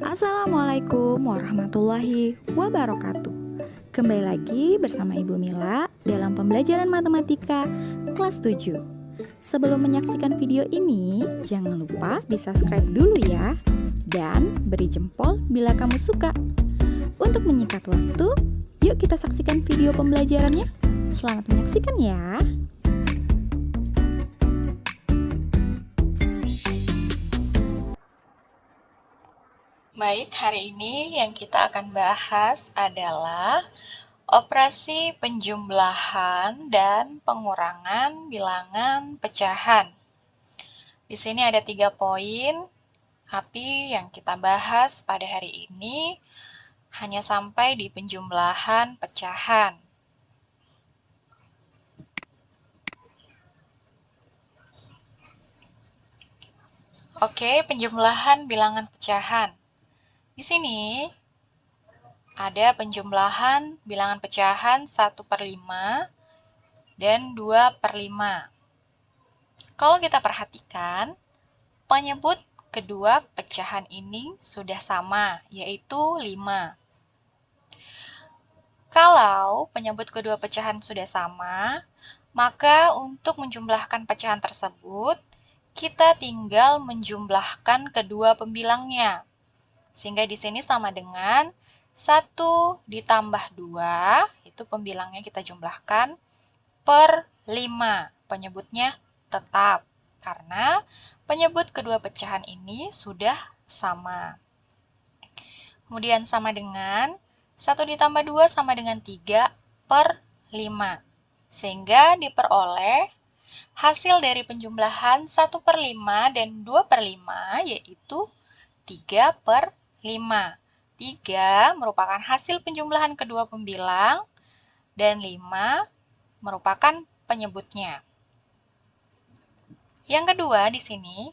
Assalamualaikum warahmatullahi wabarakatuh. Kembali lagi bersama Ibu Mila dalam pembelajaran matematika kelas 7. Sebelum menyaksikan video ini, jangan lupa di-subscribe dulu ya dan beri jempol bila kamu suka. Untuk menyingkat waktu, yuk kita saksikan video pembelajarannya. Selamat menyaksikan ya. Baik, hari ini yang kita akan bahas adalah operasi penjumlahan dan pengurangan bilangan pecahan. Di sini ada 3 poin, tapi yang kita bahas pada hari ini hanya sampai di penjumlahan pecahan. Oke, penjumlahan bilangan pecahan. Di sini ada penjumlahan bilangan pecahan 1/5 dan 2/5. Kalau kita perhatikan, penyebut kedua pecahan ini sudah sama, yaitu 5. Kalau penyebut kedua pecahan sudah sama, maka untuk menjumlahkan pecahan tersebut, kita tinggal menjumlahkan kedua pembilangnya. Sehingga di sini sama dengan 1 ditambah 2, itu pembilangnya kita jumlahkan, per 5. Penyebutnya tetap, karena penyebut kedua pecahan ini sudah sama. Kemudian sama dengan 1 ditambah 2 sama dengan 3 per 5. Sehingga diperoleh hasil dari penjumlahan 1/5 dan 2/5 yaitu 3/5. 3 merupakan hasil penjumlahan kedua pembilang dan 5 merupakan penyebutnya. Yang kedua di sini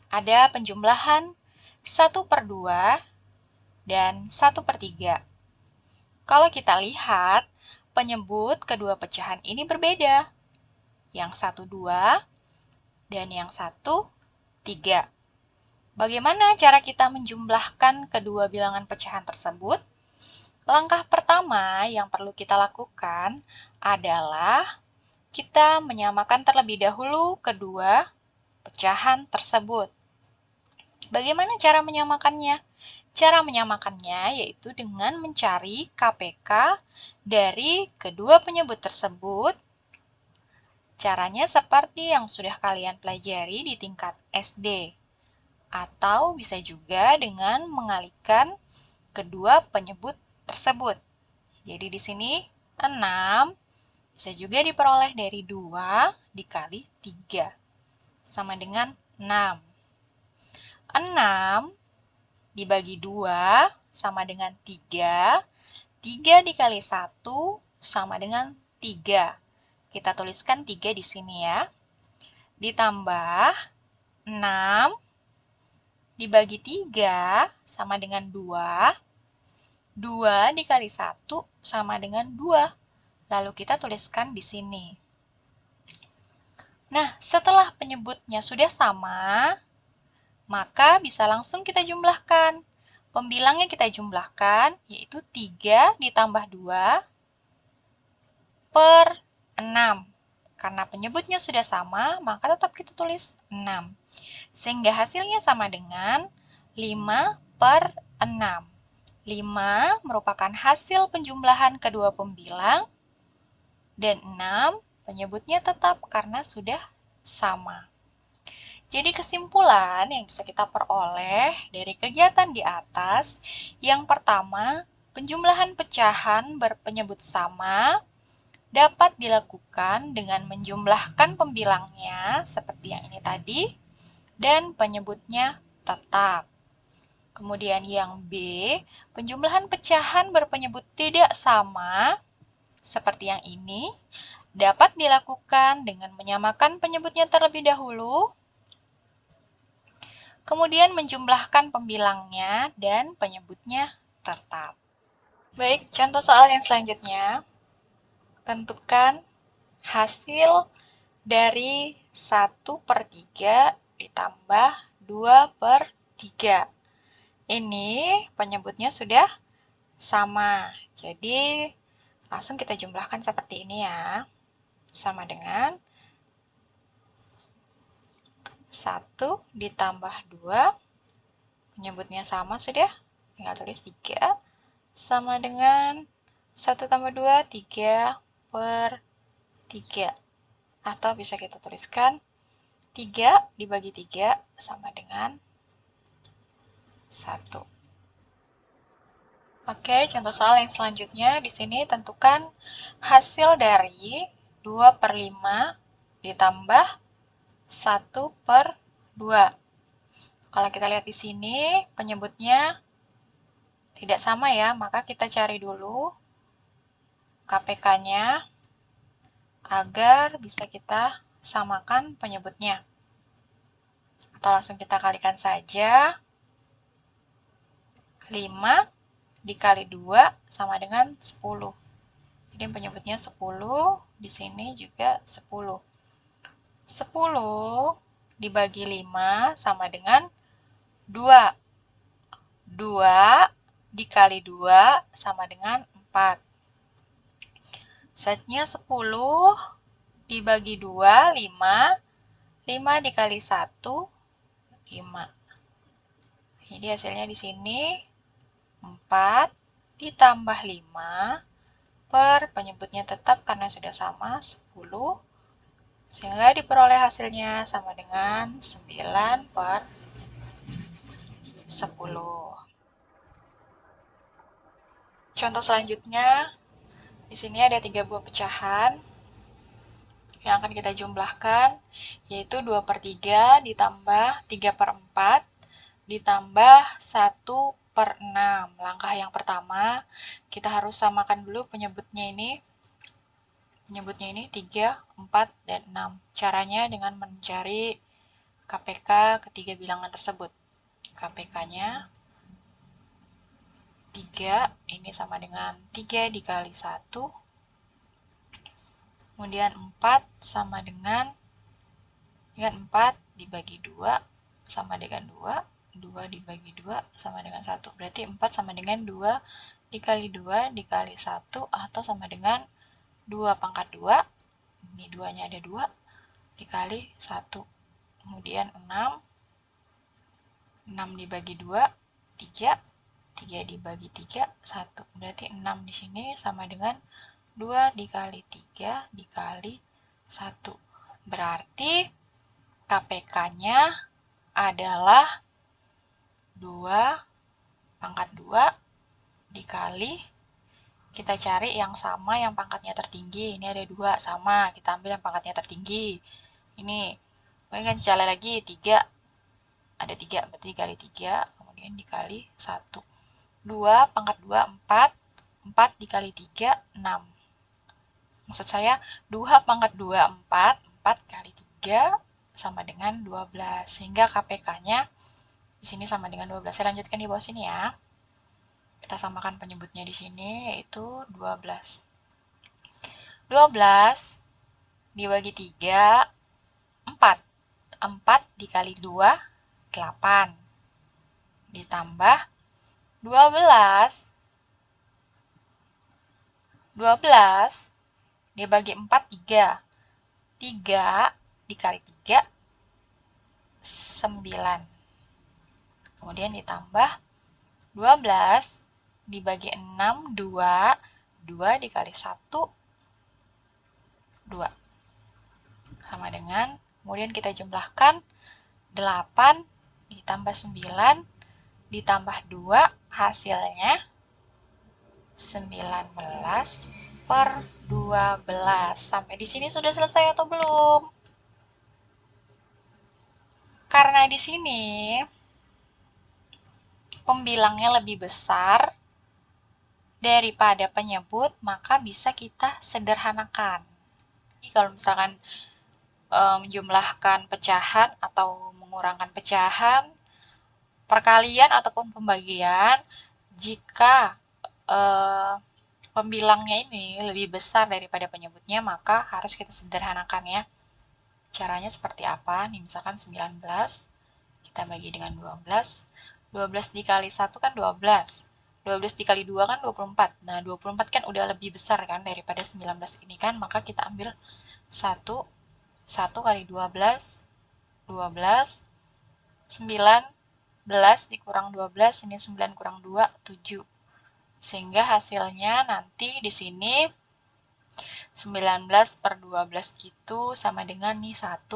ada penjumlahan 1/2 dan 1/3. Kalau kita lihat, penyebut kedua pecahan ini berbeda. Yang satu 2 dan yang satu 3. Bagaimana cara kita menjumlahkan kedua bilangan pecahan tersebut? Langkah pertama yang perlu kita lakukan adalah kita menyamakan terlebih dahulu kedua pecahan tersebut. Bagaimana cara menyamakannya? Cara menyamakannya yaitu dengan mencari KPK dari kedua penyebut tersebut. Caranya seperti yang sudah kalian pelajari di tingkat SD. Atau bisa juga dengan mengalihkan kedua penyebut tersebut. Jadi di sini 6 bisa juga diperoleh dari 2 dikali 3. Sama dengan 6. 6 dibagi 2 sama dengan 3. 3 dikali 1 sama dengan 3. Kita tuliskan 3 di sini ya. Ditambah 6 dibagi 3 sama dengan 2. 2 dikali 1 sama dengan 2. Lalu kita tuliskan di sini. Nah, setelah penyebutnya sudah sama, maka bisa langsung kita jumlahkan. Pembilangnya kita jumlahkan, yaitu 3 ditambah 2 per 6. Karena penyebutnya sudah sama, maka tetap kita tulis 6. Sehingga hasilnya sama dengan 5/6. 5 merupakan hasil penjumlahan kedua pembilang, dan 6 penyebutnya tetap karena sudah sama. Jadi kesimpulan yang bisa kita peroleh dari kegiatan di atas, yang pertama, penjumlahan pecahan berpenyebut sama dapat dilakukan dengan menjumlahkan pembilangnya seperti yang ini tadi, dan penyebutnya tetap. Kemudian yang B, penjumlahan pecahan berpenyebut tidak sama seperti yang ini dapat dilakukan dengan menyamakan penyebutnya terlebih dahulu, kemudian menjumlahkan pembilangnya dan penyebutnya tetap. Baik, contoh soal yang selanjutnya. Tentukan hasil dari 1/3 ditambah 2/3. Ini penyebutnya sudah sama. Jadi, langsung kita jumlahkan seperti ini ya. Sama dengan 1 ditambah 2, penyebutnya sama sudah, tinggal tulis 3, sama dengan 1 tambah 2, 3 per 3. Atau bisa kita tuliskan 3 dibagi 3 sama dengan 1. Oke, contoh soal yang selanjutnya. Di sini tentukan hasil dari 2 per 5 ditambah 1 per 2. Kalau kita lihat di sini, penyebutnya tidak sama ya, maka kita cari dulu KPK-nya agar bisa kita samakan penyebutnya. Atau langsung kita kalikan saja. 5 dikali 2 sama dengan 10. Jadi penyebutnya 10, di sini juga 10. 10 dibagi 5 sama dengan 2. 2 dikali 2 sama dengan 4. Setnya 10 dibagi 2, 5. 5 dikali 1, 5. Jadi hasilnya di sini 4 ditambah 5 per penyebutnya tetap karena sudah sama 10. Sehingga diperoleh hasilnya sama dengan 9 per 10. Contoh selanjutnya, di sini ada 3 buah pecahan yang akan kita jumlahkan, yaitu 2 per 3 ditambah 3 per 4 ditambah 1 per 6. Langkah yang pertama, kita harus samakan dulu penyebutnya ini. Penyebutnya ini 3, 4, dan 6. Caranya dengan mencari KPK ketiga bilangan tersebut. KPK-nya 3, ini sama dengan 3 dikali 1. Kemudian 4 sama dengan 4 dibagi 2 sama dengan 2. 2 dibagi 2 sama dengan 1. Berarti 4 sama dengan 2 dikali 2 dikali 1 atau sama dengan 2 pangkat 2. Ini 2-nya ada 2 dikali 1. Kemudian 6. 6 dibagi 2, 3. 3 dibagi 3, 1. Berarti 6 di sini sama dengan 2 dikali 3 dikali 1. Berarti KPK-nya adalah 2 pangkat 2 dikali, kita cari yang sama yang pangkatnya tertinggi. Ini ada 2 sama, kita ambil yang pangkatnya tertinggi. Ini, kemudian cari lagi 3. Ada 3, berarti dikali 3, kemudian dikali 1. 2 pangkat 2, 4. 4 dikali 3, 6. Maksud saya, 2 pangkat 2, 4. 4 kali 3 sama dengan 12. Sehingga KPK-nya di sini sama dengan 12. Saya lanjutkan di bawah sini ya. Kita samakan penyebutnya di sini, yaitu 12. 12 dibagi 3, 4. 4 dikali 2, 8. Ditambah 12. 12 dibagi 4, 3. 3 dikali 3, 9. Kemudian ditambah 12 dibagi 6, 2. 2 dikali 1, 2. Sama dengan, kemudian kita jumlahkan 8 ditambah 9 ditambah 2, hasilnya 19 per 12. Sampai di sini sudah selesai atau belum? Karena di sini pembilangnya lebih besar daripada penyebut, maka bisa kita sederhanakan. Jadi kalau misalkan menjumlahkan pecahan atau mengurangkan pecahan, perkalian ataupun pembagian, jika pembilangnya ini lebih besar daripada penyebutnya, maka harus kita sederhanakan ya. Caranya seperti apa? Nih, misalkan 19, kita bagi dengan 12. 12 dikali 1 kan 12. 12 dikali 2 kan 24. Nah, 24 kan udah lebih besar kan daripada 19 ini kan, maka kita ambil 1, 1 kali 12, 12, 19 dikurang 12, ini 9 kurang 2, 7. Sehingga hasilnya nanti di sini 19 per 12 itu sama dengan nih 1.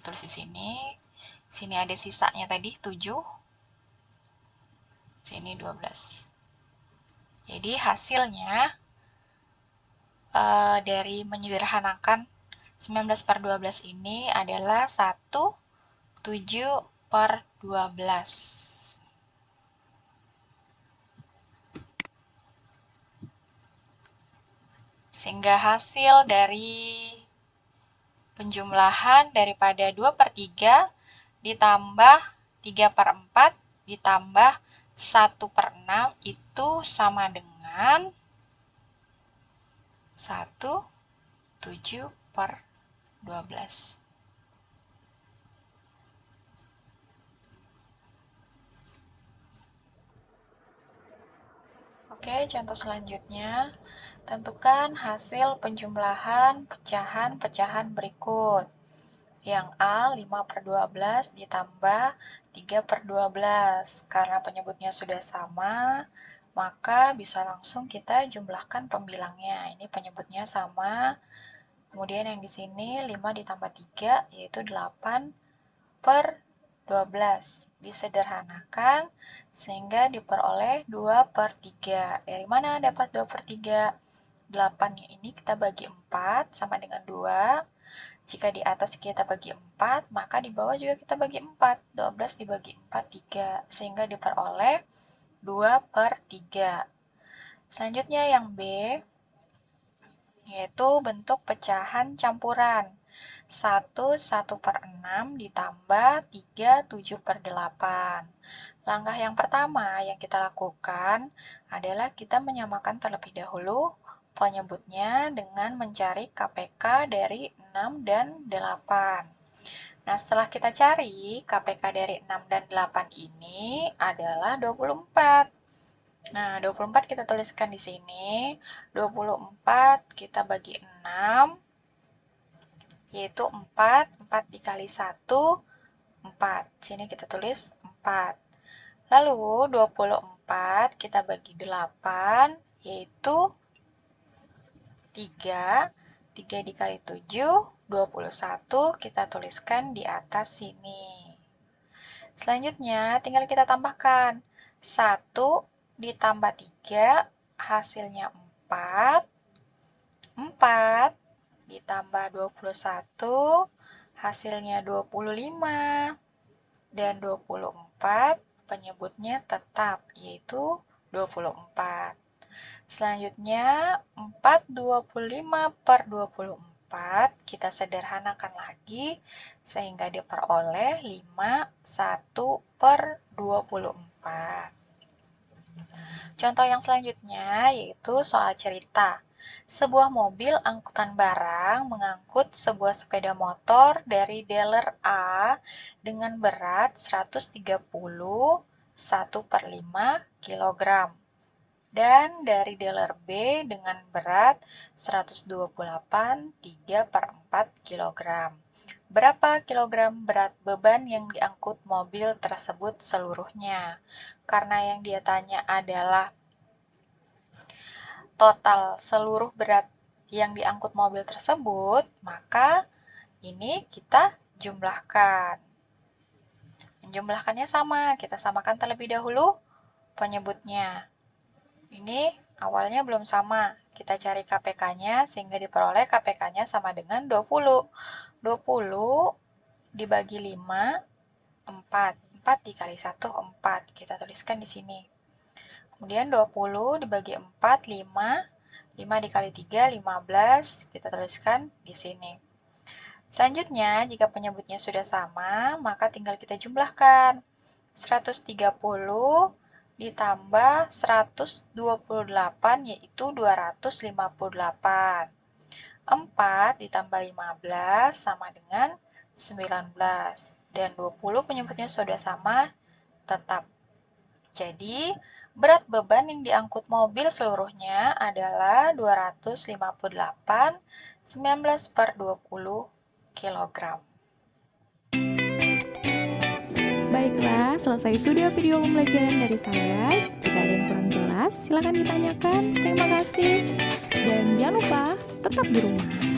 Tulis di sini. Sini ada sisanya tadi 7. Sini 12. Jadi hasilnya dari menyederhanakan 19 per 12 ini adalah 1, 7 per 12. Sehingga hasil dari penjumlahan daripada 2 per 3 ditambah 3 per 4 ditambah 1 per 6 itu sama dengan 1, 7 per 12. Oke, contoh selanjutnya. Tentukan hasil penjumlahan pecahan-pecahan berikut. Yang A 5 per 12 ditambah 3 per 12. Karena penyebutnya sudah sama, maka bisa langsung kita jumlahkan pembilangnya. Ini penyebutnya sama. Kemudian yang di sini 5 ditambah 3 yaitu 8 per 12. Disederhanakan sehingga diperoleh 2 per 3. Dari mana dapat 2 per 3? 8-nya ini kita bagi 4 sama dengan 2. Jika di atas kita bagi 4, maka di bawah juga kita bagi 4. 12 dibagi 4, 3. Sehingga diperoleh 2 per 3. Selanjutnya yang B, yaitu bentuk pecahan campuran. 1, 1 per 6 ditambah 3, 7 per 8. Langkah yang pertama yang kita lakukan adalah kita menyamakan terlebih dahulu penyebutnya dengan mencari KPK dari 6 dan 8. Nah, setelah kita cari, KPK dari 6 dan 8 ini adalah 24. Nah, 24 kita tuliskan di sini. 24 kita bagi 6, yaitu 4. 4 dikali 1, 4. Sini kita tulis 4. Lalu 24 kita bagi 8, yaitu 3. 3 dikali 7, 21. Kita tuliskan di atas sini. Selanjutnya tinggal kita tambahkan. 1 ditambah 3 hasilnya 4. 4 ditambah 21 hasilnya 25. Dan 24 penyebutnya tetap, yaitu 24. Selanjutnya, 4 25 per 24 kita sederhanakan lagi sehingga diperoleh 5 1 per 24. Contoh yang selanjutnya yaitu soal cerita. Sebuah mobil angkutan barang mengangkut sebuah sepeda motor dari dealer A dengan berat 130 1 per 5 kg dan dari dealer B dengan berat 128 3 per 4 kg. Berapa kilogram berat beban yang diangkut mobil tersebut seluruhnya? Karena yang dia tanya adalah total seluruh berat yang diangkut mobil tersebut, maka ini kita jumlahkan. Menjumlahkannya sama, kita samakan terlebih dahulu penyebutnya. Ini awalnya belum sama, kita cari KPK-nya sehingga diperoleh KPK-nya sama dengan 20. 20 dibagi 5, 4. 4 dikali 1, 4. Kita tuliskan di sini. Kemudian 20 dibagi 4, 5. 5 dikali 3, 15. Kita tuliskan di sini. Selanjutnya, jika penyebutnya sudah sama, maka tinggal kita jumlahkan. 130 ditambah 128, yaitu 258. 4 ditambah 15 sama dengan 19. dan 20 penyebutnya sudah sama, tetap. Jadi, berat beban yang diangkut mobil seluruhnya adalah 258 19/20 kg. Baiklah, selesai sudah video pembelajaran dari saya. Jika ada yang kurang jelas, silakan ditanyakan. Terima kasih. Dan jangan lupa, tetap di rumah.